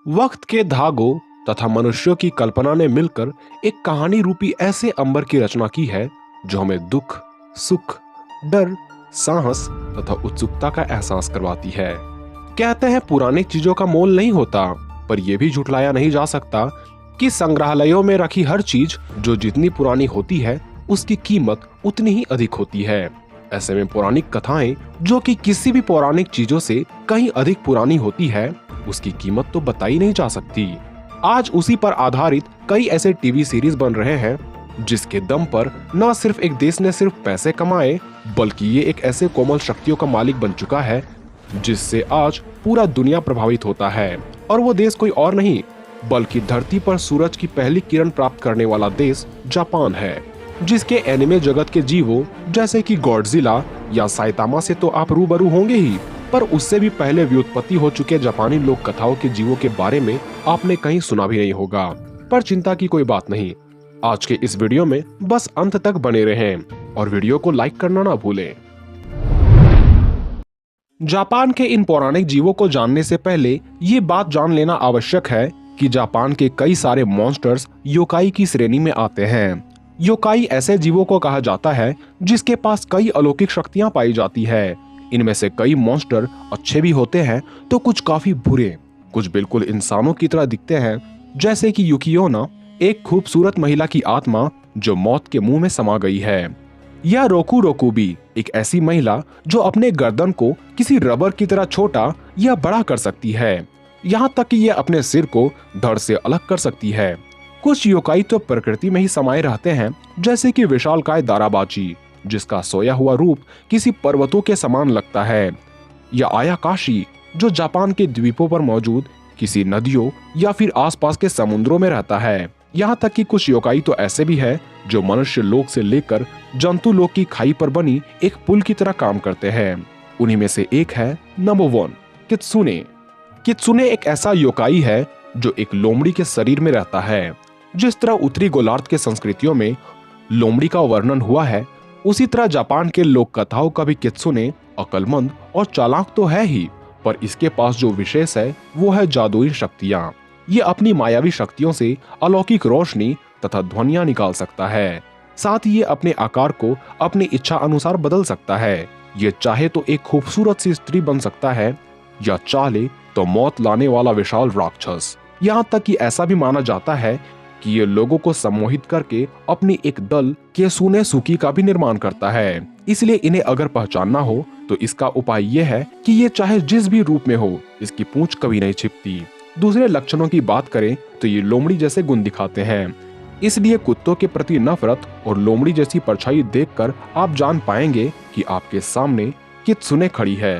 वक्त के धागों तथा मनुष्यों की कल्पना ने मिलकर एक कहानी रूपी ऐसे अंबर की रचना की है जो हमें दुख, सुख, डर, साहस तथा उत्सुकता का एहसास करवाती है। कहते हैं पुरानी चीजों का मोल नहीं होता, पर यह भी झुठलाया नहीं जा सकता कि संग्रहालयों में रखी हर चीज जो जितनी पुरानी होती है उसकी कीमत उतनी ही अधिक होती है। ऐसे में पौराणिक कथाएं जो कि किसी भी पौराणिक चीजों से कहीं अधिक पुरानी होती है, उसकी कीमत तो बताई नहीं जा सकती। आज उसी पर आधारित कई ऐसे टीवी सीरीज बन रहे हैं जिसके दम पर न सिर्फ एक देश ने सिर्फ पैसे कमाए, बल्कि ये एक ऐसे कोमल शक्तियों का मालिक बन चुका है जिससे आज पूरा दुनिया प्रभावित होता है। और वो देश कोई और नहीं बल्कि धरती पर सूरज की पहली किरण प्राप्त करने वाला देश जापान है, जिसके एनिमे जगत के जीवों जैसे कि गॉडजिला या साइतामा से तो आप रूबरू होंगे ही, पर उससे भी पहले व्युत्पत्ति हो चुके जापानी लोक कथाओं के जीवों के बारे में आपने कहीं सुना भी नहीं होगा। पर चिंता की कोई बात नहीं, आज के इस वीडियो में बस अंत तक बने रहें और वीडियो को लाइक करना ना भूलें। जापान के इन पौराणिक जीवों को जानने से पहले ये बात जान लेना आवश्यक है कि जापान के कई सारे मॉन्स्टर्स योकाई की श्रेणी में आते हैं। योकाई ऐसे जीवों को कहा जाता है जिसके पास कई अलौकिक शक्तियां पाई जाती है। इनमें से कई मॉन्स्टर अच्छे भी होते हैं तो कुछ काफी बुरे, कुछ बिल्कुल इंसानों की तरह दिखते हैं, जैसे कि युकियोना, एक खूबसूरत महिला की आत्मा जो मौत के मुंह में समा गई है, या रोकू रोकू भी, एक ऐसी महिला जो अपने गर्दन को किसी रबर की तरह छोटा या बड़ा कर सकती है, यहाँ तक कि यह अपने सिर को धड़ से अलग कर सकती है। कुछ योकाई तो प्रकृति में ही समाये रहते हैं, जैसे कि विशालकाय दाराबाची जिसका सोया हुआ रूप किसी पर्वतों के समान लगता है, या आयाकाशी जो जापान के द्वीपों पर मौजूद किसी नदियों या फिर आसपास के समुद्रों में रहता है। यहाँ तक कि कुछ योकाई तो ऐसे भी है जो मनुष्य लोक से लेकर जंतु लोक की खाई पर बनी एक पुल की तरह काम करते हैं। उन्हीं में से एक है नंबर 1, कित्सुने। कित्सुने एक ऐसा योकाई है जो एक लोमड़ी के शरीर में रहता है। जिस तरह उत्तरी गोलार्ध के संस्कृतियों में लोमड़ी का वर्णन हुआ है, उसी तरह जापान के लोक कथाओं का भी कित्सुने अक्लमंद और चालाक तो है ही, पर इसके पास जो विशेष है वो है जादुई शक्तियां। ये अपनी मायावी शक्तियों से अलौकिक रोशनी तथा ध्वनियां निकाल सकता है। साथ ही ये अपने आकार को अपनी इच्छा अनुसार बदल सकता है। ये चाहे तो एक खूबसूरत सी स्त्री बन सकता है या चाहे तो मौत लाने वाला विशाल राक्षस। यहाँ तक कि ऐसा भी माना जाता है कि ये लोगों को सम्मोहित करके अपनी एक दल केसुने सुकी का भी निर्माण करता है। इसलिए इन्हें अगर पहचानना हो तो इसका उपाय यह है कि ये चाहे जिस भी रूप में हो, इसकी पूंछ कभी नहीं छिपती। दूसरे लक्षणों की बात करें तो ये लोमड़ी जैसे गुण दिखाते हैं, इसलिए कुत्तों के प्रति नफरत और लोमड़ी जैसी परछाई देखकर आप जान पाएंगे कि आपके सामने कित्सुने खड़ी है।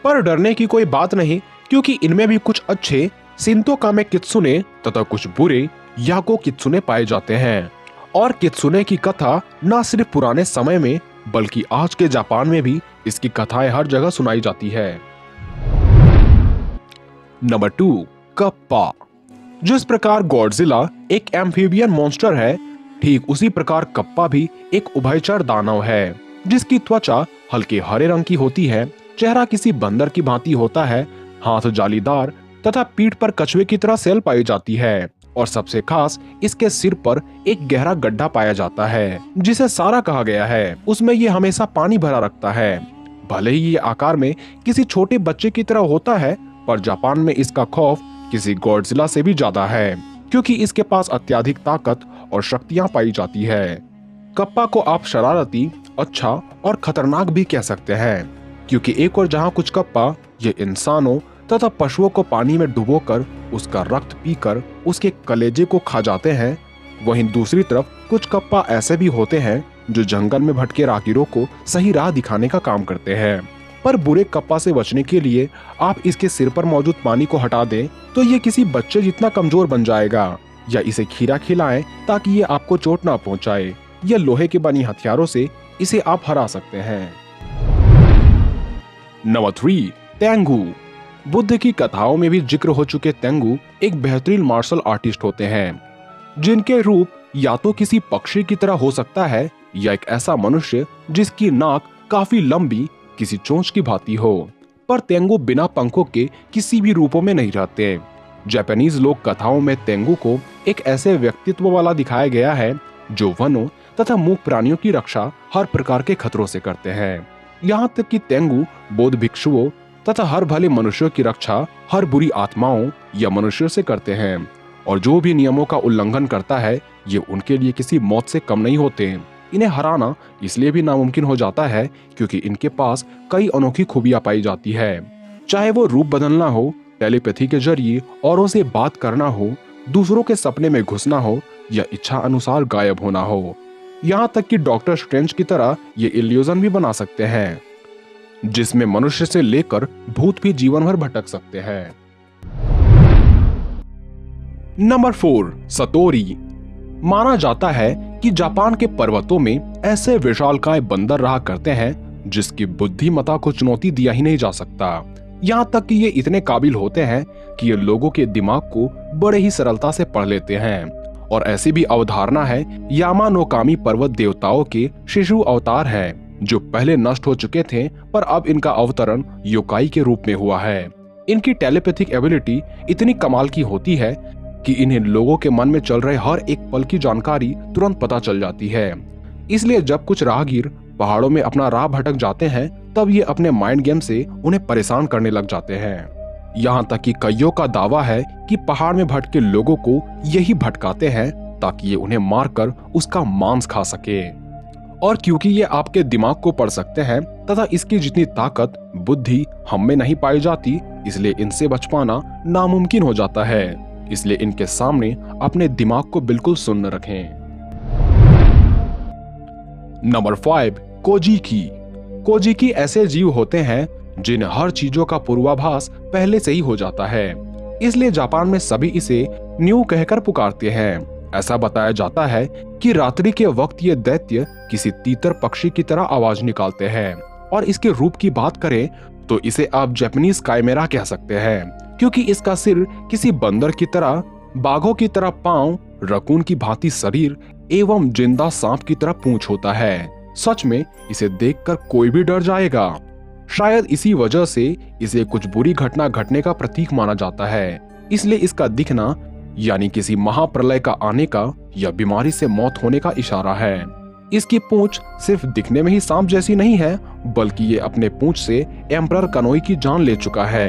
पर डरने की कोई बात नहीं, क्योंकि इनमें भी कुछ अच्छे शिंतो कामे कित्सुने तथा कुछ बुरे याको कित्सुने पाए जाते हैं। और कित्सुने की कथा न सिर्फ पुराने समय में बल्कि आज के जापान में भी इसकी कथाएं हर जगह सुनाई जाती है। Number 2, kappa. जिस प्रकार गॉडजिला एक एम्फीबियन मॉन्स्टर है, ठीक उसी प्रकार कप्पा भी एक उभयचर दानव है, जिसकी त्वचा हल्के हरे रंग की होती है, चेहरा किसी बंदर की भांति होता है, हाथ जालीदार तथा पीठ पर कछुए की तरह सेल पाई जाती है, और सबसे खास इसके सिर पर एक गहरा गड्ढा पाया जाता है जिसे सारा कहा गया है। उसमें ये हमेशा पानी भरा रखता है। भले ही ये आकार में किसी छोटे बच्चे की तरह होता है, पर जापान में इसका खौफ किसी गॉडजिला से भी ज्यादा है, क्योंकि इसके पास अत्यधिक ताकत और शक्तियां पाई जाती है। कप्पा को आप शरारती, अच्छा और खतरनाक भी कह सकते हैं, क्योंकि एक और जहां कुछ कप्पा ये इंसानों तथा पशुओं को पानी में डुबोकर उसका रक्त पीकर उसके कलेजे को खा जाते हैं, वहीं दूसरी तरफ कुछ कप्पा ऐसे भी होते हैं जो जंगल में भटके राहगीरों को सही राह दिखाने का काम करते हैं। पर बुरे कप्पा से बचने के लिए आप इसके सिर पर मौजूद पानी को हटा दें तो ये किसी बच्चे जितना कमजोर बन जाएगा, या इसे खीरा खिलाएं ताकि ये आपको चोट ना पहुंचाए, या लोहे के बनी हथियारों से इसे आप हरा सकते हैं। नंबर 3, तेंगू। बुद्ध की कथाओं में भी जिक्र हो चुके तेंगू एक बेहतरीन मार्शल आर्टिस्ट होते हैं, जिनके रूप या तो किसी पक्षी की तरह हो सकता है या एक ऐसा मनुष्य जिसकी नाक काफी लंबी किसी चोंच की भांति हो। पर तेंगू बिना पंखों के किसी भी रूपों में नहीं रहते। जापानीज लोक कथाओं में तेंगु को एक ऐसे व्यक्तित्व वाला दिखाया गया है जो वनों तथा मूक प्राणियों की रक्षा हर प्रकार के खतरों से करते हैं। यहाँ तक कि तेंगु बौद्ध भिक्षुओं तथा हर भले मनुष्यों की रक्षा हर बुरी आत्माओं या मनुष्यों से करते हैं, और जो भी नियमों का उल्लंघन करता है ये उनके लिए किसी मौत से कम नहीं होते। इन्हें हराना इसलिए भी नामुमकिन हो जाता है क्योंकि इनके पास कई अनोखी खूबियां पाई जाती है, चाहे वो रूप बदलना हो, टेलीपैथी के जरिए औरों से बात करना हो, दूसरों के सपने में घुसना हो या इच्छा अनुसार गायब होना हो। यहाँ तक कि डॉक्टर स्ट्रेंज की तरह ये इल्यूजन भी बना सकते हैं, जिसमें मनुष्य से लेकर भूत भी जीवन भर भटक सकते हैं। नंबर 4, सतोरी। माना जाता है कि जापान के पर्वतों में ऐसे विशालकाय बंदर रहा करते हैं जिसकी बुद्धिमत्ता को चुनौती दिया ही नहीं जा सकता। यहाँ तक कि ये इतने काबिल होते हैं कि ये लोगों के दिमाग को बड़े ही सरलता से पढ़ लेते हैं। और ऐसी भी अवधारणा है यामानोकामी पर्वत देवताओं के शिशु अवतार है जो पहले नष्ट हो चुके थे, पर अब इनका अवतरण योकाई के रूप में हुआ है। इनकी टेलीपैथिक एबिलिटी इतनी कमाल की होती है कि इन्हें लोगों के मन में चल रहे हर एक पल की जानकारी तुरंत पता चल जाती है। इसलिए जब कुछ राहगीर पहाड़ों में अपना राह भटक जाते हैं तब ये अपने माइंड गेम से उन्हें परेशान करने लग जाते हैं। यहाँ तक कि कईयों का दावा है कि पहाड़ में भटके लोगों को यही भटकाते हैं ताकि ये उन्हें मारकर उसका मांस खा सके। और क्योंकि ये आपके दिमाग को पढ़ सकते हैं तथा इसकी जितनी ताकत बुद्धि हम में नहीं पाई जाती, इसलिए इनसे बच पाना नामुमकिन हो जाता है। इसलिए इनके सामने अपने दिमाग को बिल्कुल सुन्न रखें। नंबर 5, कोजीकी। कोजीकी ऐसे जीव होते हैं जिन्हें हर चीजों का पूर्वाभास पहले से ही हो जाता है, इसलिए जापान में सभी इसे न्यू कहकर पुकारते हैं। ऐसा बताया जाता है कि रात्रि के वक्त ये दैत्य किसी तीतर पक्षी की तरह आवाज निकालते हैं, और इसके रूप की बात करें तो इसे आप जापानीज काइमेरा कह सकते हैं, क्योंकि इसका सिर किसी बंदर की तरह, बाघों की तरह पांव, रकून की भांति शरीर एवं जिंदा सांप की तरह पूंछ होता है। सच में इसे देखकर कोई भी डर जाएगा। शायद इसी वजह से इसे कुछ बुरी घटना घटने का प्रतीक माना जाता है, इसलिए इसका दिखना यानी किसी महाप्रलय का आने का या बीमारी से मौत होने का इशारा है। इसकी पूंछ सिर्फ दिखने में ही सांप जैसी नहीं है, बल्कि ये अपने पूंछ से एम्परर कनोई की जान ले चुका है।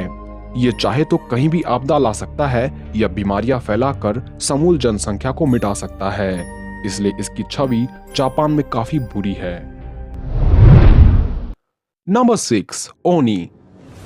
ये चाहे तो कहीं भी आपदा ला सकता है या बीमारियां फैलाकर समूल जनसंख्या को मिटा सकता है, इसलिए इसकी छवि जापान में काफी बुरी है। नंबर 6, ओनी।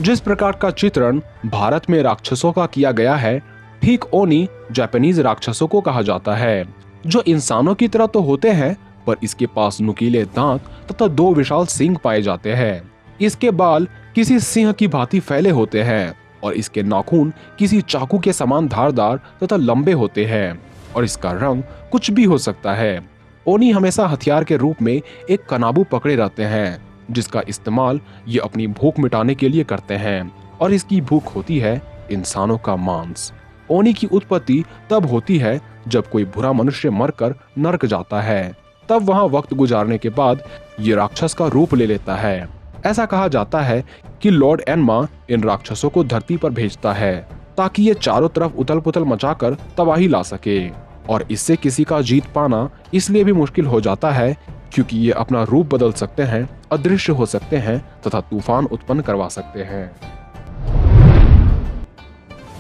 जिस प्रकार का चित्रण भारत में राक्षसों का किया गया है, ठीक ओनी जापानीज राक्षसों को कहा जाता है, जो इंसानों की तरह तो होते हैं पर इसके पास नुकीले दांत तथा 2 विशाल सींग पाए जाते हैं। इसके बाल किसी सिंह की भांति फैले होते हैं और इसके नाखून किसी चाकू के समान धारदार तथा लंबे होते हैं, और इसका रंग कुछ भी हो सकता है। ओनी हमेशा हथियार के रूप में एक कनाबू पकड़े रहते हैं, जिसका इस्तेमाल ये अपनी भूख मिटाने के लिए करते हैं, और इसकी भूख होती है इंसानों का मांस। ओनी की उत्पत्ति तब होती है जब कोई बुरा मनुष्य मरकर नरक जाता है, तब वहां वक्त गुजारने के बाद ये राक्षस का रूप ले लेता है। ऐसा कहा जाता है कि लॉर्ड एनमा इन राक्षसों को धरती पर भेजता है ताकि ये चारों तरफ उथल पुथल मचाकर तबाही ला सके, और इससे किसी का जीत पाना इसलिए भी मुश्किल हो जाता है क्योंकि ये अपना रूप बदल सकते हैं, अदृश्य हो सकते हैं तथा तूफान उत्पन्न करवा सकते हैं।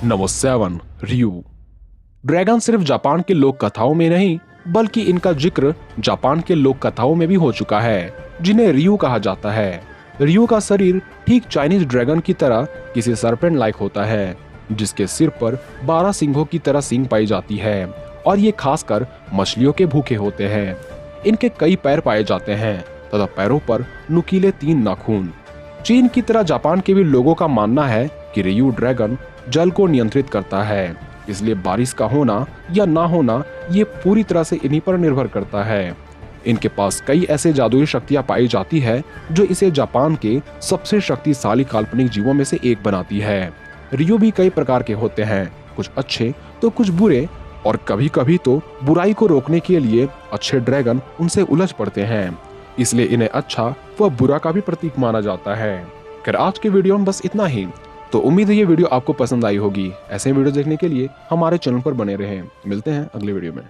नंबर 7, रियू। ड्रैगन सिर्फ जापान के लोक कथाओं में नहीं बल्कि इनका जिक्र जापान के लोक कथाओं में भी हो चुका है, जिन्हें रियू कहा जाता है। रियू का शरीर ठीक चाइनीज ड्रैगन की तरह किसी सरपेंट लाइक होता है, जिसके सिर पर 12 सिंघों की तरह सींग पाई जाती है, और ये खासकर मछलियों के भूखे होते हैं। इनके कई पैर पाए जाते हैं तथा पैरों पर नुकीले 3 नाखून। चीन की तरह जापान के भी लोगों का मानना है कि रियू ड्रैगन जल को नियंत्रित करता है, इसलिए बारिश का होना या ना होना ये पूरी तरह से इन्हीं पर निर्भर करता है। इनके पास कई ऐसे जादुई शक्तियां पाई जाती है जो इसे जापान के सबसे शक्तिशाली काल्पनिक जीवों में से एक बनाती है। रियू भी कई प्रकार के होते हैं, कुछ अच्छे तो कुछ बुरे, और कभी कभी तो बुराई को रोकने के लिए अच्छे ड्रैगन उनसे उलझ पड़ते हैं, इसलिए इन्हें अच्छा व बुरा का भी प्रतीक माना जाता है। खैर आज के वीडियो में बस इतना ही। तो उम्मीद है ये वीडियो आपको पसंद आई होगी। ऐसे वीडियो देखने के लिए हमारे चैनल पर बने रहें। मिलते हैं अगले वीडियो में।